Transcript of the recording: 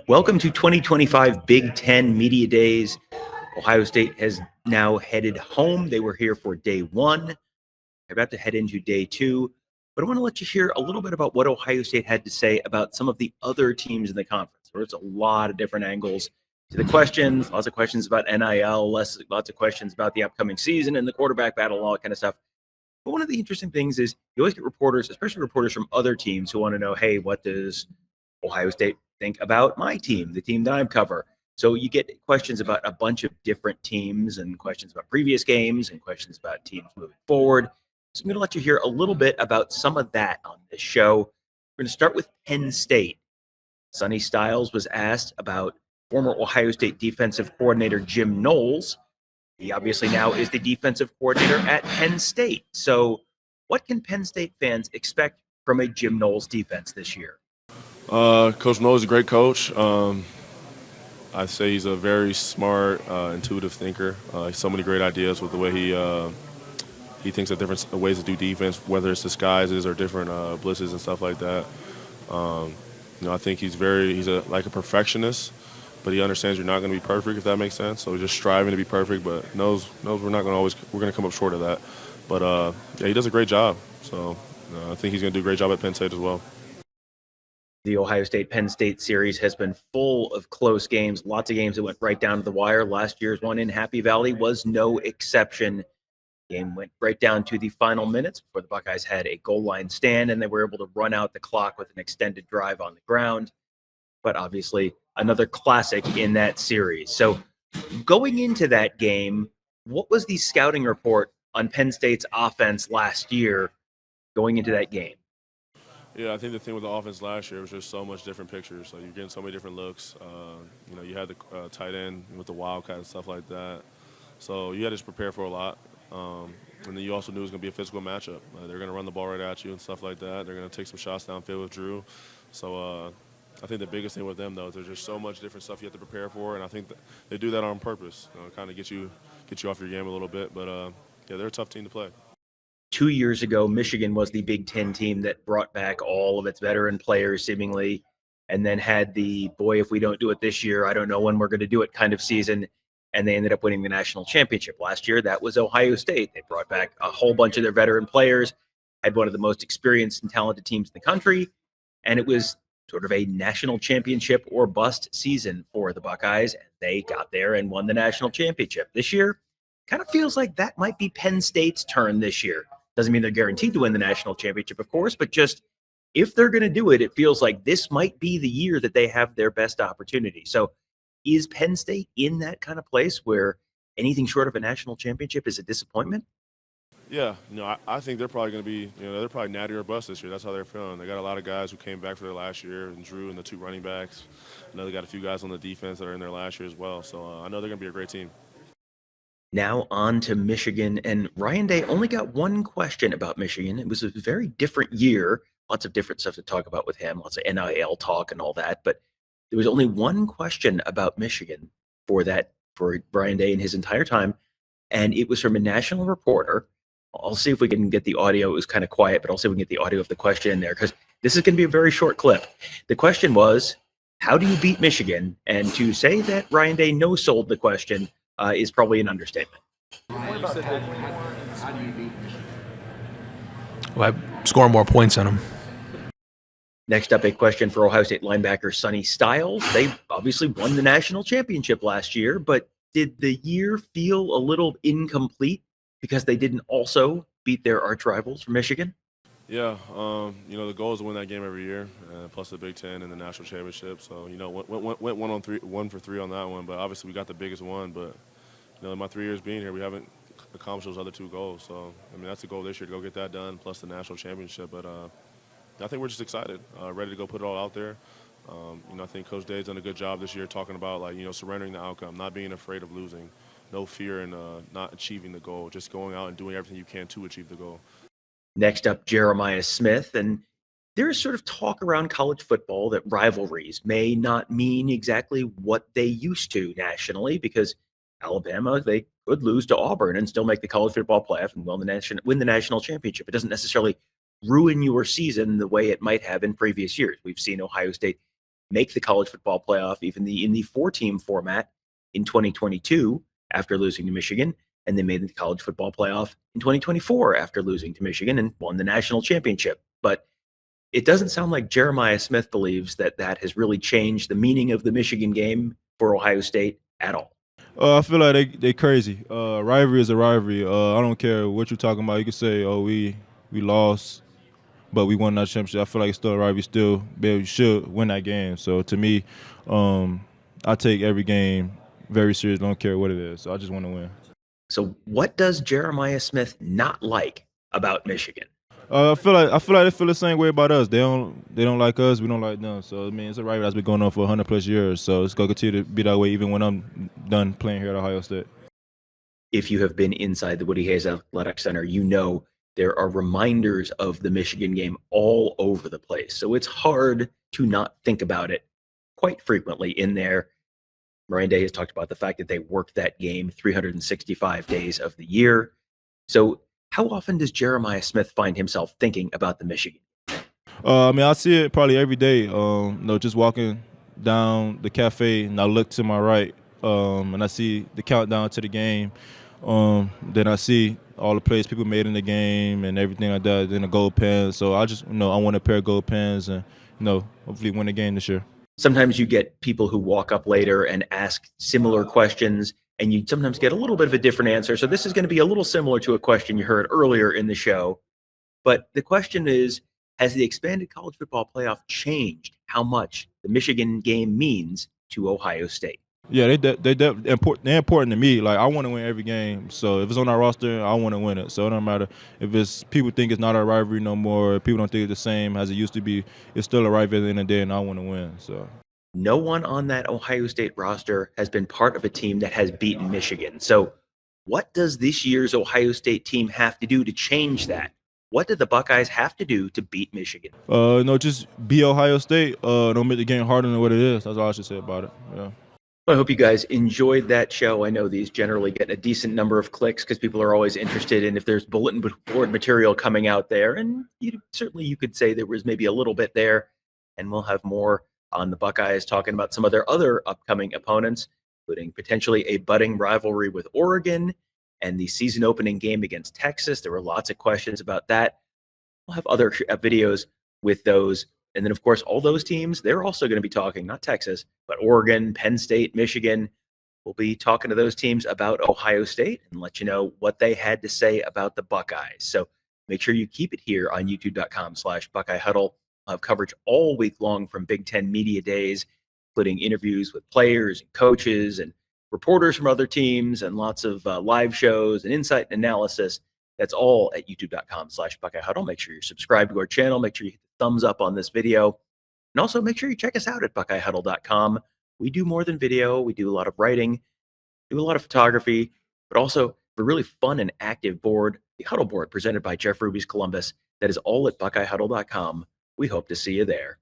Welcome to 2025 Big Ten Media Days. Ohio State has now headed home. They were here for day one. They're about to head into day two. But I want to let you hear a little bit about what Ohio State had to say about some of the other teams in the conference. There's a lot of different angles to the questions, lots of questions about NIL, lots of questions about the upcoming season and the quarterback battle and all that kind of stuff. But one of the interesting things is you always get reporters, especially reporters from other teams, who want to know, hey, what does Ohio State think about my team, the team that I cover? So you get questions about a bunch of different teams and questions about previous games and questions about teams moving forward. So I'm going to let you hear a little bit about some of that on this show. We're going to start with Penn State. Sonny Styles was asked about former Ohio State defensive coordinator Jim Knowles. He obviously now is the defensive coordinator at Penn State. So what can Penn State fans expect from a Jim Knowles defense this year? Coach Knowles is a great coach. I'd say he's a very smart, intuitive thinker. He has so many great ideas with the way he thinks of different ways to do defense, whether it's disguises or different blitzes and stuff like that. I think he's like a perfectionist, but he understands you're not going to be perfect, if that makes sense. So he's just striving to be perfect, but knows we're going to come up short of that. But yeah, he does a great job. So I think he's going to do a great job at Penn State as well. The Ohio State-Penn State series has been full of close games, lots of games that went right down to the wire. Last year's one in Happy Valley was no exception. The game went right down to the final minutes before the Buckeyes had a goal line stand, and they were able to run out the clock with an extended drive on the ground. But obviously, another classic in that series. So going into that game, what was the scouting report on Penn State's offense last year going into that game? Yeah, I think the thing with the offense last year was just so much different pictures. So you're getting so many different looks. You had the tight end with the wildcat and stuff like that. So you had to just prepare for a lot. And then you also knew it was going to be a physical matchup. They're going to run the ball right at you and stuff like that. They're going to take some shots downfield with Drew. So I think the biggest thing with them, though, is there's just so much different stuff you have to prepare for. And I think they do that on purpose, kind of get you off your game a little bit. But, yeah, they're a tough team to play. 2 years ago, Michigan was the Big Ten team that brought back all of its veteran players, seemingly, and then had the, boy, if we don't do it this year, I don't know when we're going to do it kind of season, and they ended up winning the national championship. Last year, that was Ohio State. They brought back a whole bunch of their veteran players, had one of the most experienced and talented teams in the country, and it was sort of a national championship or bust season for the Buckeyes, and they got there and won the national championship. This year, kind of feels like that might be Penn State's turn this year. Doesn't mean they're guaranteed to win the national championship, of course, but just if they're going to do it, it feels like this might be the year that they have their best opportunity. So is Penn State in that kind of place where anything short of a national championship is a disappointment? Yeah, I think they're probably going to be, they're probably natty or bust this year. That's how they're feeling. They got a lot of guys who came back for their last year, and Drew and the two running backs. I know they got a few guys on the defense that are in their last year as well. So I know they're going to be a great team. Now on to Michigan, and Ryan Day only got one question about Michigan. It was a very different year, lots of different stuff to talk about with him, lots of NIL talk and all that, but there was only one question about Michigan for Ryan Day in his entire time, and it was from a national reporter. I'll see if we can get the audio. It was kind of quiet, but I'll see if we can get the audio of the question in there, because this is going to be a very short clip. The question was, how do you beat Michigan? And to say that Ryan Day no-sold the question is probably an understatement. Well, I score more points on them. Next up, a question for Ohio State linebacker Sonny Styles. They obviously won the national championship last year, but did the year feel a little incomplete because they didn't also beat their arch rivals from Michigan? Yeah, the goal is to win that game every year, plus the Big Ten and the national championship. So, went 1 for 3 on that one, but obviously we got the biggest one. But, in my 3 years being here, we haven't accomplished those other 2 goals. So, that's the goal this year, to go get that done, plus the national championship. But I think we're just excited, ready to go put it all out there. I think Coach Day's done a good job this year talking about, surrendering the outcome, not being afraid of losing, no fear in not achieving the goal, just going out and doing everything you can to achieve the goal. Next up, Jeremiah Smith. And there's sort of talk around college football that rivalries may not mean exactly what they used to nationally, because Alabama, they could lose to Auburn and still make the college football playoff and win the national championship. It doesn't necessarily ruin your season the way it might have in previous years. We've seen Ohio State make the college football playoff, even in the 4-team format in 2022 after losing to Michigan, and they made the college football playoff in 2024 after losing to Michigan and won the national championship. But it doesn't sound like Jeremiah Smith believes that has really changed the meaning of the Michigan game for Ohio State at all. I feel like they crazy. Rivalry is a rivalry. I don't care what you're talking about. You can say, "Oh, we lost, but we won that championship." I feel like it's still a rivalry. Still, you should win that game. So to me, I take every game very serious. Don't care what it is. So I just want to win. So what does Jeremiah Smith not like about Michigan? I feel like they feel the same way about us. They don't like us. We don't like them. So I mean, it's a rivalry that's been going on for 100+ years. So it's gonna continue to be that way even when I'm done playing here at Ohio State. If you have been inside the Woody Hayes Athletic Center, you know there are reminders of the Michigan game all over the place. So it's hard to not think about it quite frequently in there. Ryan Day has talked about the fact that they work that game 365 days of the year. So how often does Jeremiah Smith find himself thinking about the Michigan? I mean, I see it probably every day. Just walking down the cafe, and I look to my right, and I see the countdown to the game. Then I see all the plays people made in the game and everything like that. Then the gold pens. So I just, I want a pair of gold pens and, hopefully win the game this year. Sometimes you get people who walk up later and ask similar questions, and you sometimes get a little bit of a different answer. So this is going to be a little similar to a question you heard earlier in the show. But the question is, has the expanded college football playoff changed how much the Michigan game means to Ohio State? Yeah, they're important to me. Like, I want to win every game. So if it's on our roster, I want to win it. So it don't matter if it's people think it's not a rivalry no more. People don't think it's the same as it used to be. It's still a rivalry at the end of the day, and I want to win. So no one on that Ohio State roster has been part of a team that has beaten Michigan. So what does this year's Ohio State team have to do to change that? What did the Buckeyes have to do to beat Michigan? Just be Ohio State. Don't make the game harder than what it is. That's all I should say about it. Yeah. I hope you guys enjoyed that show. I know these generally get a decent number of clicks because people are always interested in if there's bulletin board material coming out there. And certainly you could say there was maybe a little bit there. And we'll have more on the Buckeyes talking about some of their other upcoming opponents, including potentially a budding rivalry with Oregon and the season opening game against Texas. There were lots of questions about that. We'll have other videos with those. And then, of course, all those teams, they're also going to be talking, not Texas, but Oregon, Penn State, Michigan. We'll be talking to those teams about Ohio State and let you know what they had to say about the Buckeyes. So make sure you keep it here on youtube.com/Buckeye Huddle. I'll have coverage all week long from Big Ten Media Days, including interviews with players and coaches and reporters from other teams and lots of live shows and insight and analysis. That's all at youtube.com/Buckeye Huddle. Make sure you're subscribed to our channel. Make sure you hit the thumbs up on this video. And also make sure you check us out at BuckeyeHuddle.com. We do more than video. We do a lot of writing, do a lot of photography, but also a really fun and active board, the Huddle Board presented by Jeff Ruby's Columbus. That is all at BuckeyeHuddle.com. We hope to see you there.